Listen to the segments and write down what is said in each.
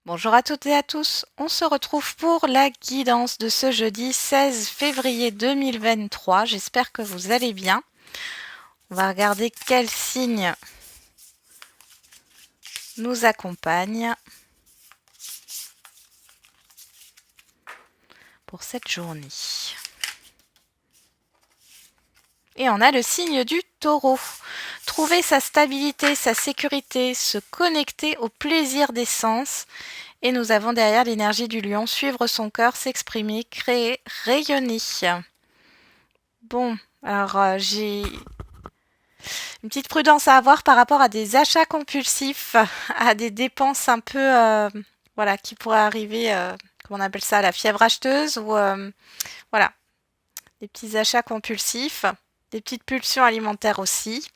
Bonjour à toutes et à tous, on se retrouve pour la guidance de ce jeudi 16 février 2023. J'espère que vous allez bien. On va regarder quel signe nous accompagne pour cette journée. Et on a le signe du taureau. Trouver sa stabilité, sa sécurité, se connecter au plaisir des sens. Et nous avons derrière l'énergie du lion, suivre son cœur, s'exprimer, créer, rayonner. Bon, alors j'ai une petite prudence à avoir par rapport à des achats compulsifs, à des dépenses un peu, voilà, qui pourraient arriver, comment on appelle ça, la fièvre acheteuse ou voilà, des petits achats compulsifs, des petites pulsions alimentaires aussi.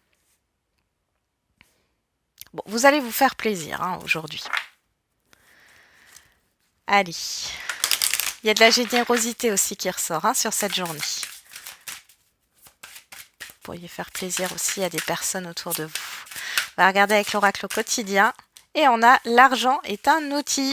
Bon, vous allez vous faire plaisir hein, aujourd'hui. Allez, il y a de la générosité aussi qui ressort hein, sur cette journée. Vous pourriez faire plaisir aussi à des personnes autour de vous. On va regarder avec l'oracle au quotidien. Et on a l'argent est un outil.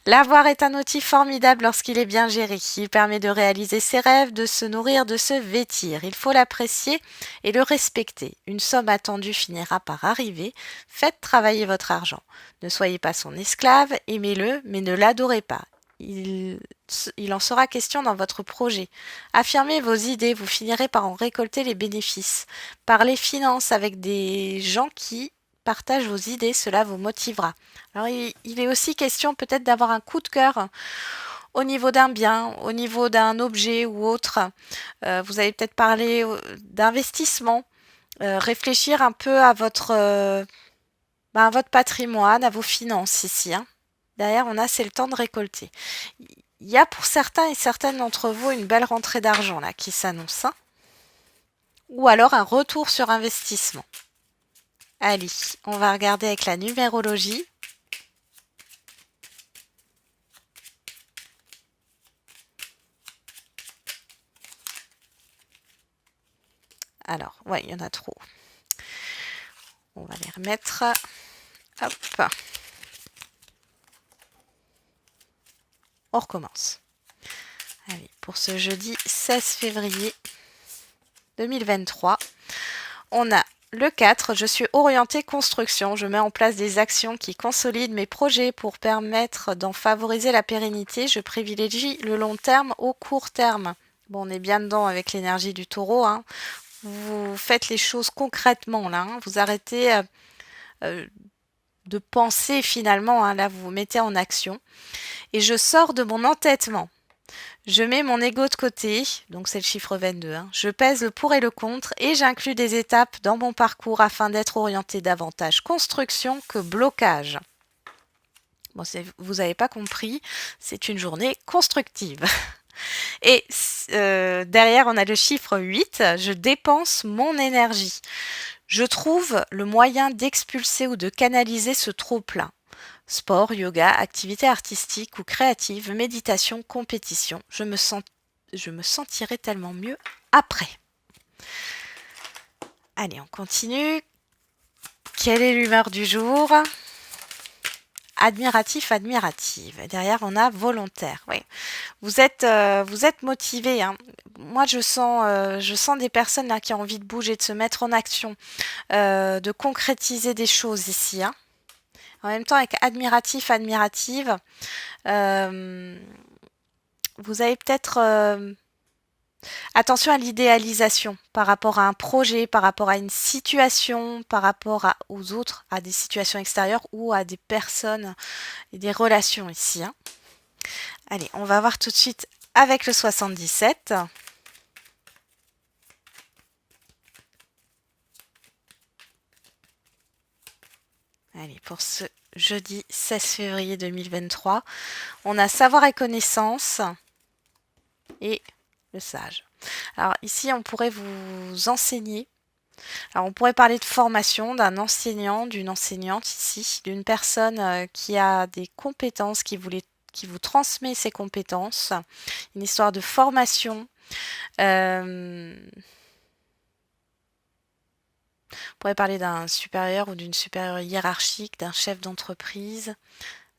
L'avoir est un outil formidable lorsqu'il est bien géré. Il permet de réaliser ses rêves, de se nourrir, de se vêtir. Il faut l'apprécier et le respecter. Une somme attendue finira par arriver. Faites travailler votre argent. Ne soyez pas son esclave, aimez-le, mais ne l'adorez pas. Il en sera question dans votre projet. Affirmez vos idées, vous finirez par en récolter les bénéfices. Parlez finances avec des gens qui partagent vos idées, cela vous motivera. Alors il est aussi question peut-être d'avoir un coup de cœur au niveau d'un bien, au niveau d'un objet ou autre. Vous allez peut-être parler d'investissement, réfléchir un peu à votre patrimoine, à vos finances ici. Hein. Derrière, on a c'est le temps de récolter. Il y a pour certains et certaines d'entre vous une belle rentrée d'argent là qui s'annonce. Hein. Ou alors un retour sur investissement. Allez, on va regarder avec la numérologie. Alors, ouais, il y en a trop. On va les remettre. Hop. On recommence. Allez, pour ce jeudi 16 février 2023, on a le 4, je suis orientée construction. Je mets en place des actions qui consolident mes projets pour permettre d'en favoriser la pérennité. Je privilégie le long terme au court terme. Bon, on est bien dedans avec l'énergie du taureau. Hein. Vous faites les choses concrètement là. Hein. Vous arrêtez de penser finalement. Hein. Là, vous vous mettez en action. Et je sors de mon entêtement. Je mets mon ego de côté, donc c'est le chiffre 22. Hein. Je pèse le pour et le contre et j'inclus des étapes dans mon parcours afin d'être orienté davantage construction que blocage. Bon, vous n'avez pas compris, c'est une journée constructive. Et derrière, on a le chiffre 8. Je dépense mon énergie. Je trouve le moyen d'expulser ou de canaliser ce trop-plein. Sport, yoga, activité artistique ou créative, méditation, compétition. Je me sentirai tellement mieux après. Allez, on continue. Quelle est l'humeur du jour? Admiratif, admirative. Et derrière, on a volontaire. Oui, vous êtes motivé. Hein. Moi, je sens des personnes là qui ont envie de bouger, de se mettre en action, de concrétiser des choses ici. Hein. En même temps, avec admiratif, admirative, vous avez peut-être attention à l'idéalisation par rapport à un projet, par rapport à une situation, par rapport aux autres, à des situations extérieures ou à des personnes et des relations ici. Hein. Allez, on va voir tout de suite avec le 77. Allez, pour ce jeudi 16 février 2023, on a savoir et connaissance et le sage. Alors ici, on pourrait vous enseigner. Alors on pourrait parler de formation d'un enseignant, d'une enseignante ici, d'une personne qui a des compétences, qui vous transmet ses compétences. Une histoire de formation. On pourrait parler d'un supérieur ou d'une supérieure hiérarchique, d'un chef d'entreprise.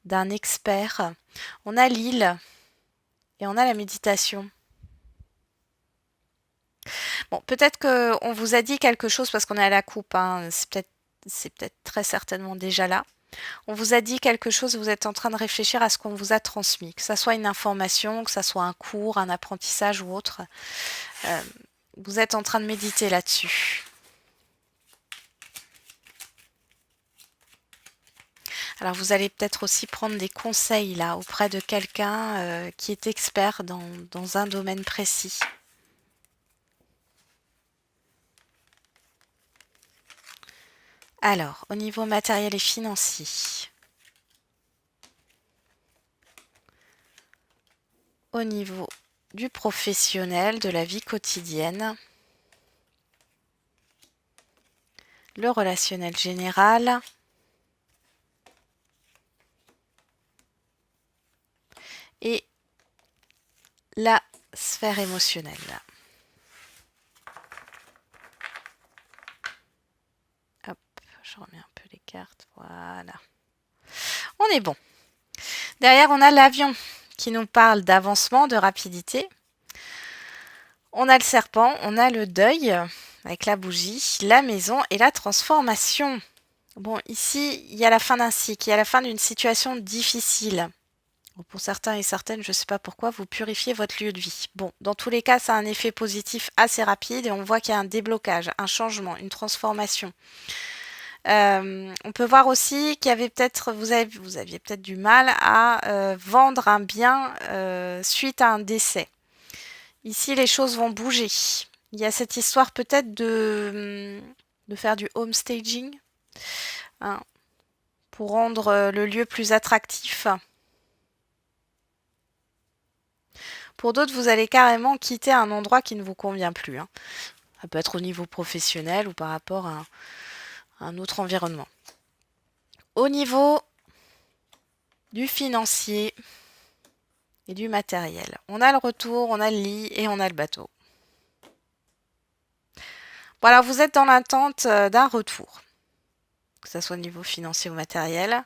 d'un expert. On a l'île et on a la méditation. Bon, peut-être qu'on vous a dit quelque chose parce qu'on est à la coupe, hein. C'est peut-être très certainement déjà là. On vous a dit quelque chose, vous êtes en train de réfléchir à ce qu'on vous a transmis, que ça soit une information, que ça soit un cours, un apprentissage ou autre. Vous êtes en train de méditer là-dessus. Alors vous allez peut-être aussi prendre des conseils là auprès de quelqu'un qui est expert dans un domaine précis. Alors, au niveau matériel et financier. Au niveau du professionnel, de la vie quotidienne. Le relationnel général. Et la sphère émotionnelle. Hop, je remets un peu les cartes, voilà. On est bon. Derrière, on a l'avion qui nous parle d'avancement, de rapidité. On a le serpent, on a le deuil avec la bougie, la maison et la transformation. Bon, ici, il y a la fin d'un cycle, il y a la fin d'une situation difficile. Bon, pour certains et certaines, je ne sais pas pourquoi, vous purifiez votre lieu de vie. Bon, dans tous les cas, ça a un effet positif assez rapide et on voit qu'il y a un déblocage, un changement, une transformation. On peut voir aussi qu'il y avait peut-être, vous aviez peut-être du mal à vendre un bien suite à un décès. Ici, les choses vont bouger. Il y a cette histoire peut-être de faire du home staging, hein, pour rendre le lieu plus attractif. Pour d'autres, vous allez carrément quitter un endroit qui ne vous convient plus, hein. Ça peut être au niveau professionnel ou par rapport à un autre environnement. Au niveau du financier et du matériel, on a le retour, on a le lit et on a le bateau. Voilà, vous êtes dans l'attente d'un retour, que ce soit au niveau financier ou matériel.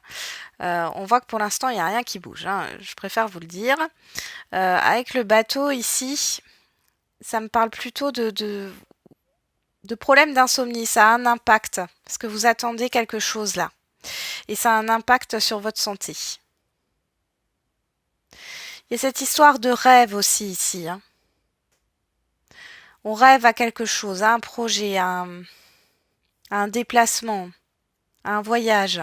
On voit que pour l'instant, il n'y a rien qui bouge, hein, je préfère vous le dire. Avec le bateau ici, ça me parle plutôt de problèmes d'insomnie. Ça a un impact, parce que vous attendez quelque chose là. Et ça a un impact sur votre santé. Il y a cette histoire de rêve aussi ici, hein. On rêve à quelque chose, à un projet, à un déplacement, à un voyage,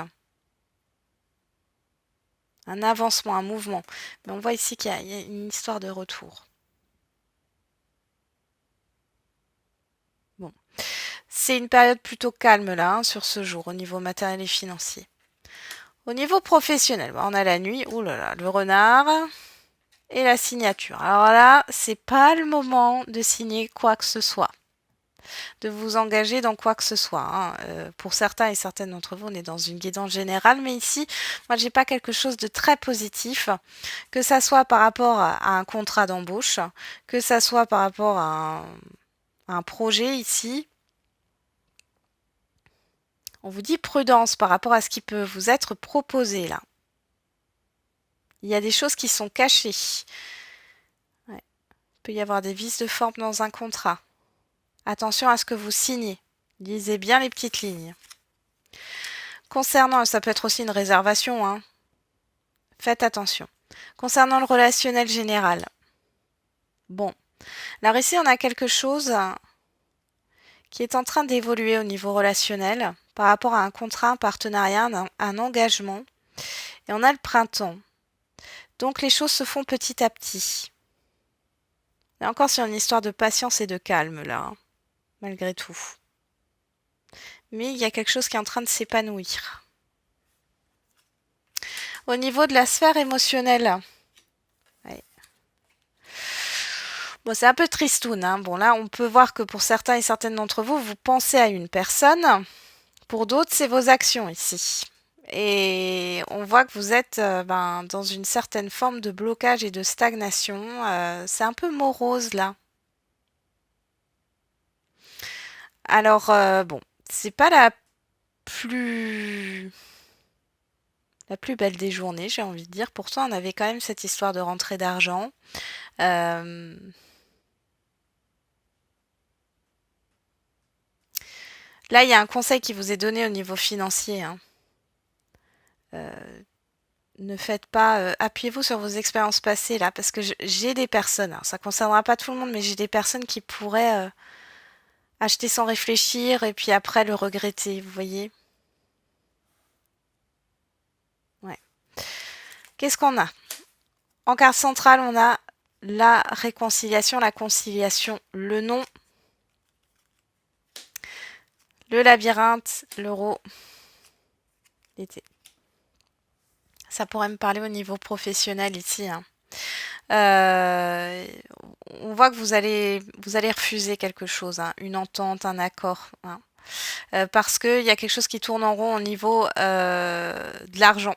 un avancement, un mouvement. Mais on voit ici qu'il y a une histoire de retour. Bon. C'est une période plutôt calme là, hein, sur ce jour, au niveau matériel et financier. Au niveau professionnel, on a la nuit, ouh là là, le renard et la signature. Alors là, c'est pas le moment de signer quoi que ce soit, de vous engager dans quoi que ce soit, hein. Pour certains et certaines d'entre vous, on est dans une guidance générale, mais ici, moi, j'ai pas quelque chose de très positif, que ça soit par rapport à un contrat d'embauche, que ça soit par rapport à un projet ici. On vous dit prudence par rapport à ce qui peut vous être proposé là. Il y a des choses qui sont cachées. Ouais. Il peut y avoir des vices de forme dans un contrat. Attention à ce que vous signez. Lisez bien les petites lignes. Concernant, ça peut être aussi une réservation, hein. Faites attention. Concernant le relationnel général. Bon, alors ici on a quelque chose qui est en train d'évoluer au niveau relationnel par rapport à un contrat, un partenariat, un engagement. Et on a le printemps. Donc les choses se font petit à petit. Et encore sur une histoire de patience et de calme là, hein, malgré tout. Mais il y a quelque chose qui est en train de s'épanouir. Au niveau de la sphère émotionnelle, ouais. Bon, c'est un peu tristoun, hein. Bon, là, on peut voir que pour certains et certaines d'entre vous, vous pensez à une personne. Pour d'autres, c'est vos actions ici. Et on voit que vous êtes dans une certaine forme de blocage et de stagnation. C'est un peu morose là. Alors, bon, c'est pas la la plus belle des journées, j'ai envie de dire. Pourtant, on avait quand même cette histoire de rentrée d'argent. Euh, Là, il y a un conseil qui vous est donné au niveau financier, hein. Euh, Ne faites pas, appuyez-vous sur vos expériences passées là, parce que j'ai des personnes, alors ça concernera pas tout le monde, mais j'ai des personnes qui pourraient acheter sans réfléchir et puis après le regretter, vous voyez? Ouais. Qu'est-ce qu'on a? En carte centrale, on a la réconciliation, la conciliation, le nom, le labyrinthe, l'euro, l'été. Ça pourrait me parler au niveau professionnel ici, hein. Euh, on voit que vous allez refuser quelque chose, hein, une entente, un accord, hein. Parce qu'il y a quelque chose qui tourne en rond au niveau de l'argent.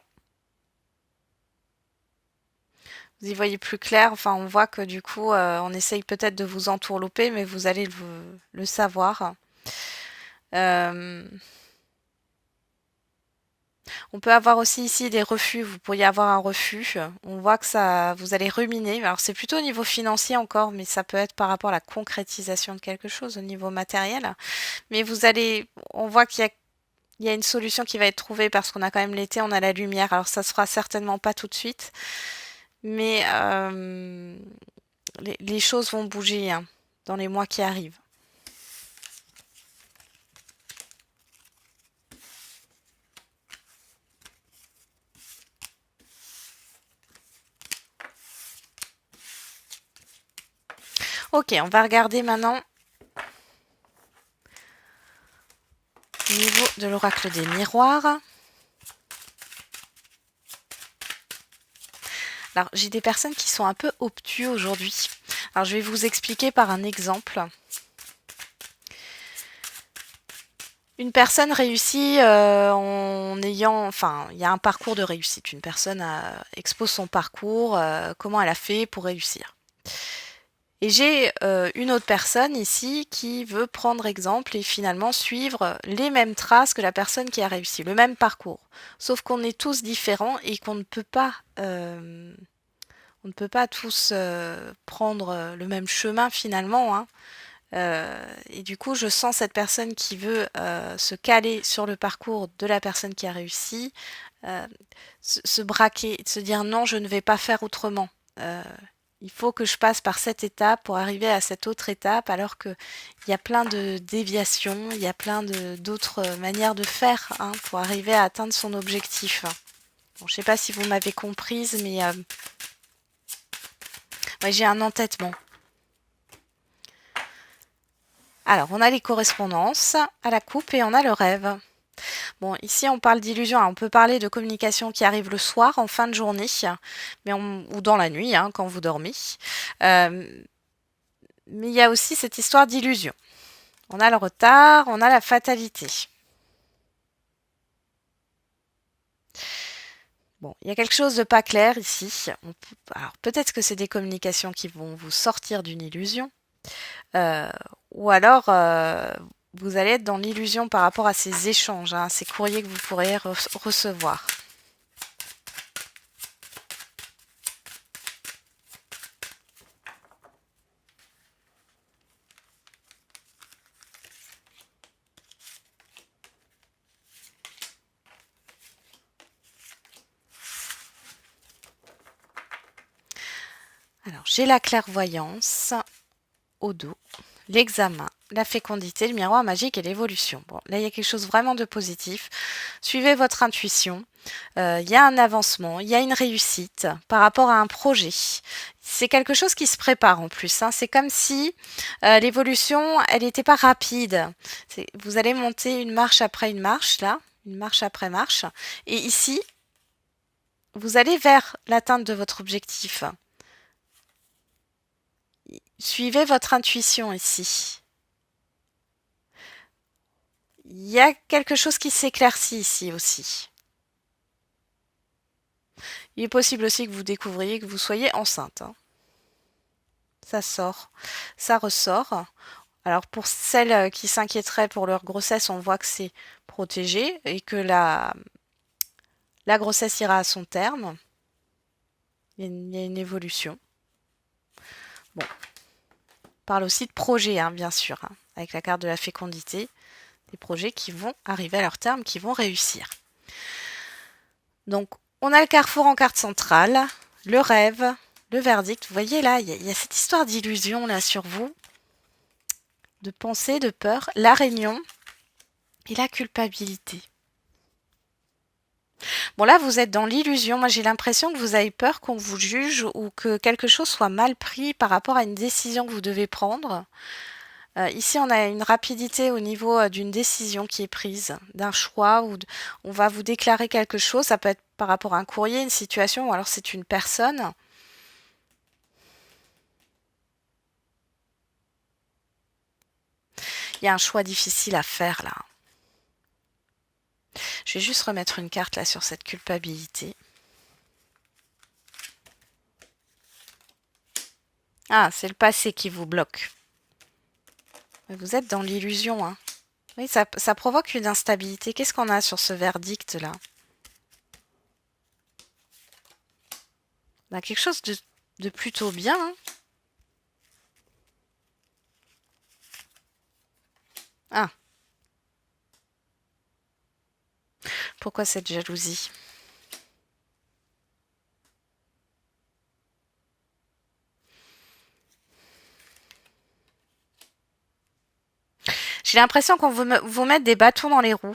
Vous y voyez plus clair. Enfin, on voit que du coup, on essaye peut-être de vous entourlouper, mais vous allez le savoir. Euh, on peut avoir aussi ici des refus. Vous pourriez avoir un refus. On voit que ça, vous allez ruminer. Alors, c'est plutôt au niveau financier encore, mais ça peut être par rapport à la concrétisation de quelque chose au niveau matériel. Mais on voit qu'il y a une solution qui va être trouvée parce qu'on a quand même l'été, on a la lumière. Alors, ça se fera certainement pas tout de suite, mais les choses vont bouger, hein, dans les mois qui arrivent. Ok, on va regarder maintenant au niveau de l'oracle des miroirs. Alors, j'ai des personnes qui sont un peu obtus aujourd'hui. Alors, je vais vous expliquer par un exemple. Une personne réussit en ayant, enfin, il y a un parcours de réussite. Une personne expose son parcours, comment elle a fait pour réussir. Et j'ai une autre personne ici qui veut prendre exemple et finalement suivre les mêmes traces que la personne qui a réussi, le même parcours. Sauf qu'on est tous différents et qu'on ne peut pas, on ne peut pas tous prendre le même chemin finalement, hein. Et du coup, je sens cette personne qui veut se caler sur le parcours de la personne qui a réussi, euh, se braquer, se dire non, je ne vais pas faire autrement. Euh, il faut que je passe par cette étape pour arriver à cette autre étape, alors qu'il y a plein de déviations, il y a plein d'autres manières de faire, hein, pour arriver à atteindre son objectif. Bon, je ne sais pas si vous m'avez comprise, mais ouais, j'ai un entêtement. Alors, on a les correspondances à la coupe et on a le rêve. Bon, ici on parle d'illusion. On peut parler de communication qui arrive le soir, en fin de journée, ou dans la nuit, hein, quand vous dormez. Euh, mais il y a aussi cette histoire d'illusion. On a le retard, on a la fatalité. Bon, il y a quelque chose de pas clair ici. Alors peut-être que c'est des communications qui vont vous sortir d'une illusion, euh, ou alors vous allez être dans l'illusion par rapport à ces échanges, hein, ces courriers que vous pourrez recevoir. Alors, j'ai la clairvoyance au dos, l'examen, la fécondité, le miroir magique et l'évolution. Bon, là, il y a quelque chose vraiment de positif. Suivez votre intuition. Il y a un avancement, il y a une réussite par rapport à un projet. C'est quelque chose qui se prépare en plus, hein. C'est comme si l'évolution, elle n'était pas rapide. Vous allez monter une marche après une marche, là, une marche après marche. Et ici, vous allez vers l'atteinte de votre objectif. Suivez votre intuition ici. Il y a quelque chose qui s'éclaircit ici aussi. Il est possible aussi que vous découvriez que vous soyez enceinte, hein. Ça sort, ça ressort. Alors pour celles qui s'inquiéteraient pour leur grossesse, on voit que c'est protégé et que La grossesse ira à son terme. Il y a une évolution. Bon, on parle aussi de projets, hein, bien sûr, hein, avec la carte de la fécondité. Des projets qui vont arriver à leur terme, qui vont réussir. Donc, on a le carrefour en carte centrale, le rêve, le verdict. Vous voyez là, il y a cette histoire d'illusion là sur vous, de pensée, de peur, la réunion et la culpabilité. Bon là, vous êtes dans l'illusion. Moi, j'ai l'impression que vous avez peur qu'on vous juge ou que quelque chose soit mal pris par rapport à une décision que vous devez prendre. Ici, on a une rapidité au niveau d'une décision qui est prise, d'un choix, ou on va vous déclarer quelque chose. Ça peut être par rapport à un courrier, une situation, ou alors c'est une personne. Il y a un choix difficile à faire là. Je vais juste remettre une carte là sur cette culpabilité. Ah, c'est le passé qui vous bloque. Vous êtes dans l'illusion, hein. Oui, ça provoque une instabilité. Qu'est-ce qu'on a sur ce verdict-là? On a quelque chose de plutôt bien, hein. Ah, pourquoi cette jalousie? J'ai l'impression qu'on vous met des bâtons dans les roues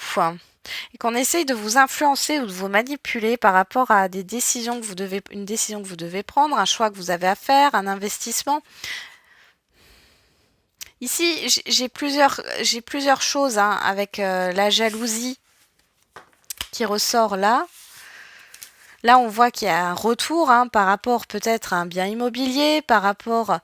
et qu'on essaye de vous influencer ou de vous manipuler par rapport à des décisions que une décision que vous devez prendre, un choix que vous avez à faire, un investissement. Ici, j'ai plusieurs choses hein, avec la jalousie qui ressort là. Là, on voit qu'il y a un retour hein, par rapport peut-être à un bien immobilier, par rapport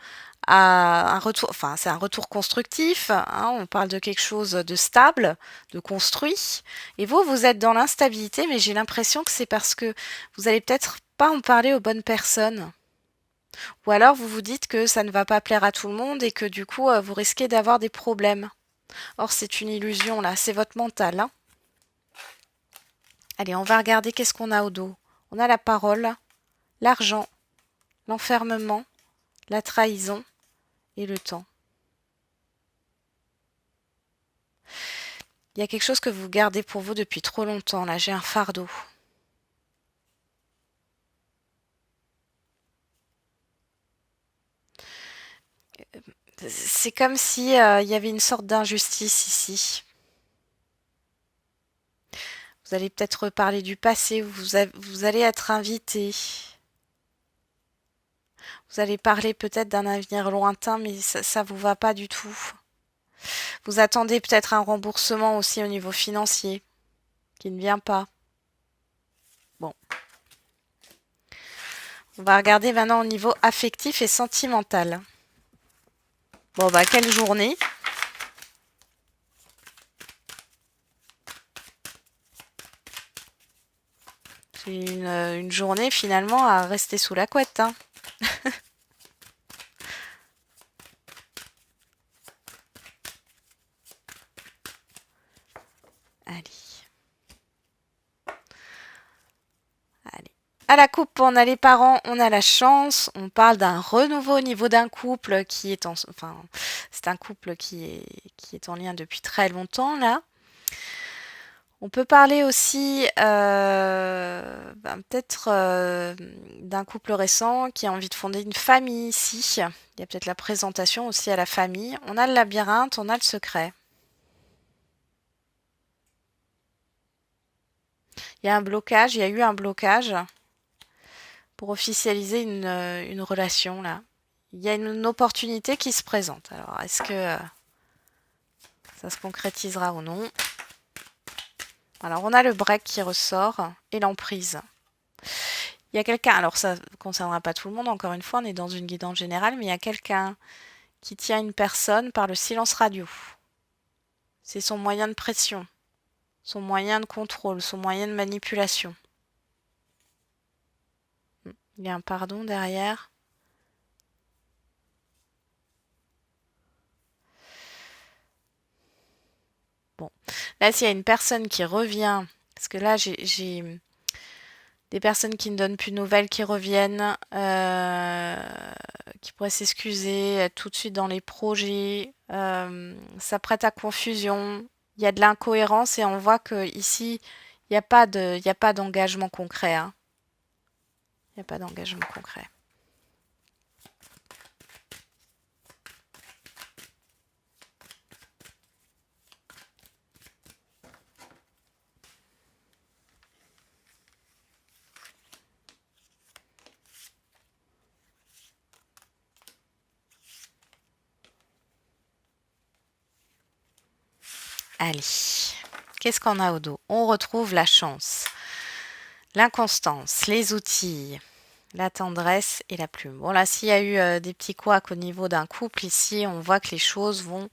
à un retour, enfin c'est un retour constructif, hein, on parle de quelque chose de stable, de construit, et vous êtes dans l'instabilité, mais j'ai l'impression que c'est parce que vous allez peut-être pas en parler aux bonnes personnes. Ou alors vous vous dites que ça ne va pas plaire à tout le monde et que du coup vous risquez d'avoir des problèmes. Or c'est une illusion là, c'est votre mental. Hein. Allez, on va regarder qu'est-ce qu'on a au dos. On a la parole, l'argent, l'enfermement, la trahison et le temps. Il y a quelque chose que vous gardez pour vous depuis trop longtemps. Là, j'ai un fardeau. C'est comme si il y avait une sorte d'injustice ici. Vous allez peut-être reparler du passé. Vous allez être invité. Vous allez parler peut-être d'un avenir lointain, mais ça vous va pas du tout. Vous attendez peut-être un remboursement aussi au niveau financier qui ne vient pas. Bon. On va regarder maintenant au niveau affectif et sentimental. Bon, bah, quelle journée! C'est une journée finalement à rester sous la couette. Hein. Allez. Allez. À la coupe, on a les parents, on a la chance. On parle d'un renouveau au niveau d'un couple qui est en... Enfin, c'est un couple qui est en lien depuis très longtemps, là. On peut parler aussi peut-être d'un couple récent qui a envie de fonder une famille ici. Il y a peut-être la présentation aussi à la famille. On a le labyrinthe, on a le secret. Il y a un blocage, il y a eu un blocage pour officialiser une relation là. Il y a une opportunité qui se présente. Alors, est-ce que ça se concrétisera ou non? Alors, on a le break qui ressort et l'emprise. Il y a quelqu'un, alors ça ne concernera pas tout le monde, encore une fois, on est dans une guidance générale, mais il y a quelqu'un qui tient une personne par le silence radio. C'est son moyen de pression, son moyen de contrôle, son moyen de manipulation. Il y a un pardon derrière. Bon, là, s'il y a une personne qui revient, parce que là, j'ai Des personnes qui ne donnent plus de nouvelles, qui reviennent, qui pourraient s'excuser, être tout de suite dans les projets. Ça prête à confusion. Il y a de l'incohérence et on voit que ici, il y a pas d'engagement concret, hein. Il n'y a pas d'engagement concret. Allez, qu'est-ce qu'on a au dos? On retrouve la chance, l'inconstance, les outils, la tendresse et la plume. Bon là, s'il y a eu des petits couacs au niveau d'un couple, ici, on voit que les choses vont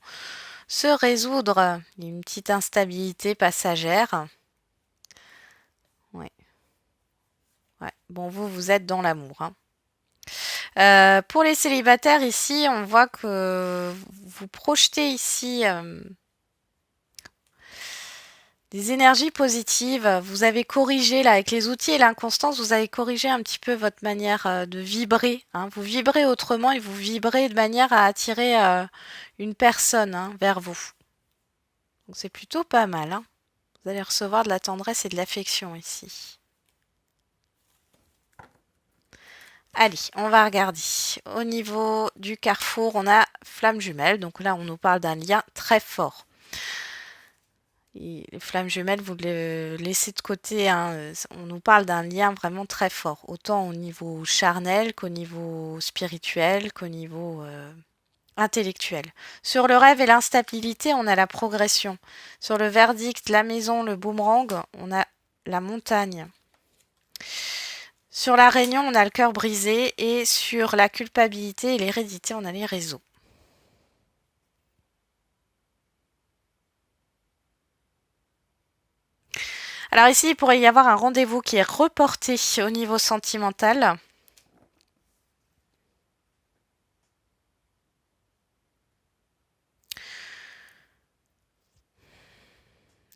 se résoudre. Il y a une petite instabilité passagère. Ouais. Ouais. Bon, vous êtes dans l'amour, hein. Pour les célibataires, ici, on voit que vous projetez ici des énergies positives. Vous avez corrigé, là, avec les outils et l'inconstance, vous avez corrigé un petit peu votre manière de vibrer, hein. Vous vibrez autrement et vous vibrez de manière à attirer une personne, hein, vers vous. Donc c'est plutôt pas mal, hein. Vous allez recevoir de la tendresse et de l'affection ici. Allez, on va regarder. Au niveau du carrefour, on a flamme jumelle. Donc là, on nous parle d'un lien très fort. Et les flammes jumelles, vous les laissez de côté, hein. On nous parle d'un lien vraiment très fort, autant au niveau charnel qu'au niveau spirituel, qu'au niveau intellectuel. Sur le rêve et l'instabilité, on a la progression. Sur le verdict, la maison, le boomerang, on a la montagne. Sur la réunion, on a le cœur brisé et sur la culpabilité et l'hérédité, on a les réseaux. Alors ici, il pourrait y avoir un rendez-vous qui est reporté au niveau sentimental.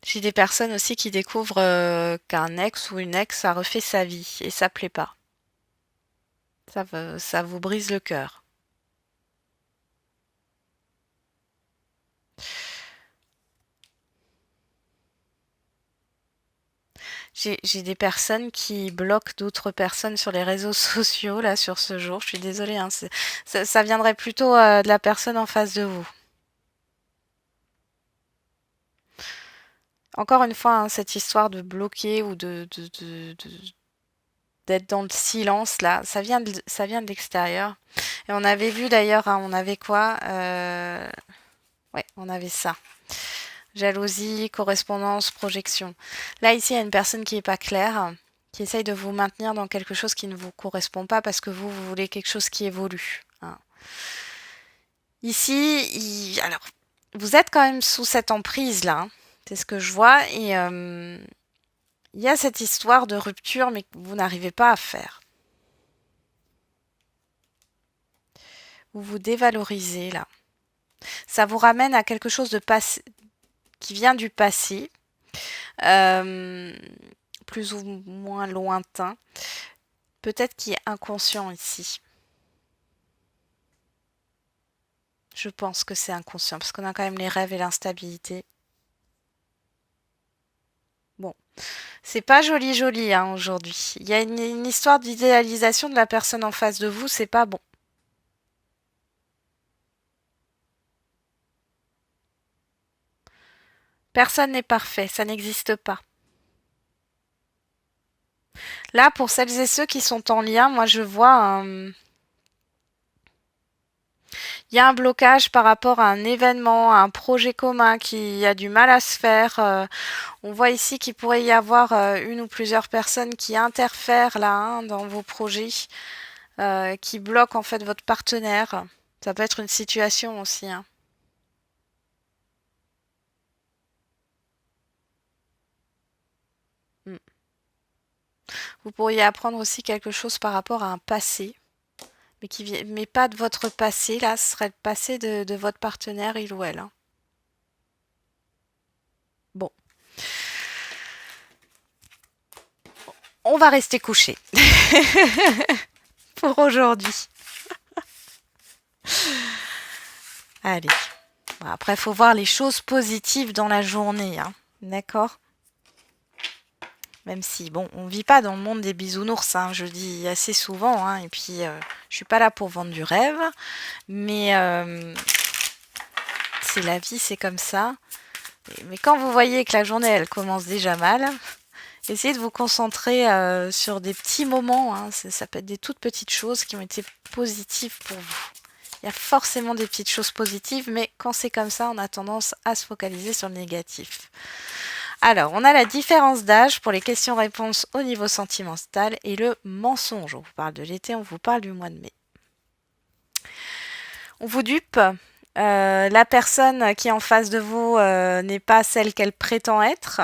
J'ai des personnes aussi qui découvrent qu'un ex ou une ex a refait sa vie et ça plaît pas. Ça vous brise le cœur. J'ai des personnes qui bloquent d'autres personnes sur les réseaux sociaux là sur ce jour. Je suis désolée, hein, ça viendrait plutôt de la personne en face de vous. Encore une fois, hein, cette histoire de bloquer ou d'être dans le silence là, ça vient de l'extérieur. Et on avait vu d'ailleurs, hein, on avait quoi Ouais, on avait ça. Jalousie, correspondance, projection. Là, ici, il y a une personne qui n'est pas claire, qui essaye de vous maintenir dans quelque chose qui ne vous correspond pas parce que vous voulez quelque chose qui évolue, hein. Ici, alors, vous êtes quand même sous cette emprise-là, hein. C'est ce que je vois. Et il y a cette histoire de rupture, mais que vous n'arrivez pas à faire. Vous vous dévalorisez, là. Ça vous ramène à quelque chose de passé, qui vient du passé. Plus ou moins lointain, peut-être qui est inconscient ici. Je pense que c'est inconscient, parce qu'on a quand même les rêves et l'instabilité. Bon, c'est pas joli joli hein, aujourd'hui. Il y a une histoire d'idéalisation de la personne en face de vous, c'est pas bon. Personne n'est parfait, ça n'existe pas. Là, pour celles et ceux qui sont en lien, moi je vois il y a un blocage par rapport à un événement, à un projet commun qui a du mal à se faire. On voit ici qu'il pourrait y avoir une ou plusieurs personnes qui interfèrent là, hein, dans vos projets, qui bloquent en fait votre partenaire. Ça peut être une situation aussi, hein. Mm. Vous pourriez apprendre aussi quelque chose par rapport à un passé, mais pas de votre passé. Là, ce serait le passé de votre partenaire, il ou elle, hein. Bon. on va rester couché pour aujourd'hui. Allez. Bon, après, il faut voir les choses positives dans la journée. Hein. D'accord? Même si, bon, on ne vit pas dans le monde des bisounours, hein, je dis assez souvent. Hein, et puis, je suis pas là pour vendre du rêve. Mais c'est la vie, c'est comme ça. Mais quand vous voyez que la journée, elle commence déjà mal, essayez de vous concentrer sur des petits moments. Hein, ça peut être des toutes petites choses qui ont été positives pour vous. Il y a forcément des petites choses positives, mais quand c'est comme ça, on a tendance à se focaliser sur le négatif. Alors, on a la différence d'âge pour les questions-réponses au niveau sentimental et le mensonge. On vous parle de l'été, on vous parle du mois de mai. On vous dupe. La personne qui est en face de vous n'est pas celle qu'elle prétend être.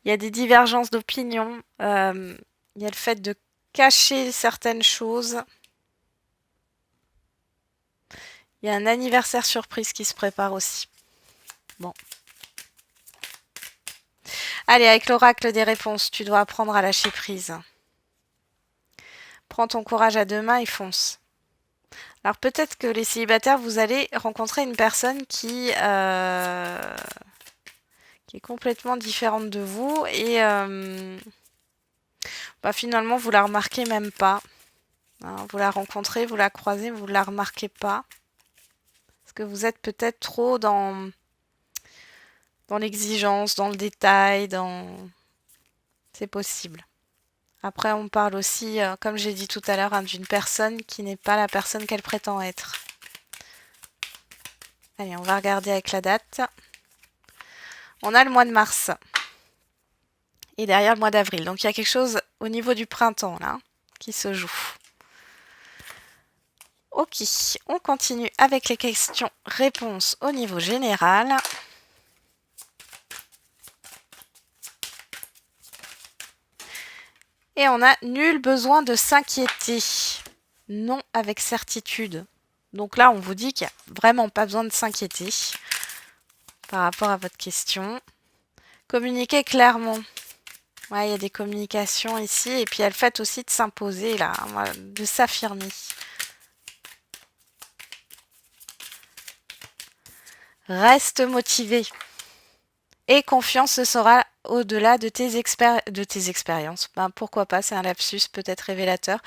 Il y a des divergences d'opinion. Il y a le fait de cacher certaines choses. Il y a un anniversaire surprise qui se prépare aussi. Bon. Allez, avec l'oracle des réponses, tu dois apprendre à lâcher prise. Prends ton courage à deux mains et fonce. Alors peut-être que les célibataires, vous allez rencontrer une personne qui est complètement différente de vous et finalement vous la remarquez même pas. Hein, vous la rencontrez, vous la croisez, vous ne la remarquez pas. Parce que vous êtes peut-être trop dans l'exigence, dans le détail, c'est possible. Après, on parle aussi, comme j'ai dit tout à l'heure, hein, d'une personne qui n'est pas la personne qu'elle prétend être. Allez, on va regarder avec la date. On a le mois de mars. Et derrière le mois d'avril. Donc, il y a quelque chose au niveau du printemps, là, qui se joue. Ok, on continue avec les questions-réponses au niveau général. Et on a nul besoin de s'inquiéter. Non avec certitude. Donc là, on vous dit qu'il n'y a vraiment pas besoin de s'inquiéter par rapport à votre question. Communiquez clairement. Ouais, il y a des communications ici. Et puis il y a le fait aussi de s'imposer, là, de s'affirmer. Reste motivé. Et confiance sera au-delà de tes expériences. Ben, pourquoi pas, c'est un lapsus peut-être révélateur.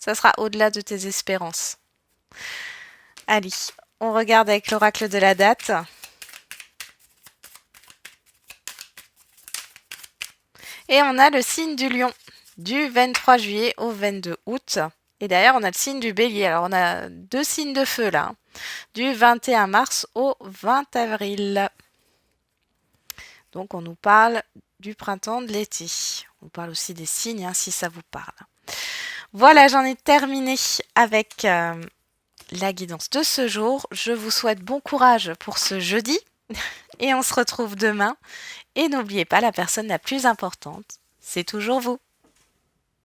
Ça sera au-delà de tes espérances. Allez, on regarde avec l'oracle de la date. Et on a le signe du lion, du 23 juillet au 22 août. Et d'ailleurs, on a le signe du bélier. Alors, on a deux signes de feu là, du 21 mars au 20 avril. Donc, on nous parle du printemps, de l'été. On parle aussi des signes, hein, si ça vous parle. Voilà, j'en ai terminé avec la guidance de ce jour. Je vous souhaite bon courage pour ce jeudi. Et on se retrouve demain. Et n'oubliez pas, la personne la plus importante, c'est toujours vous.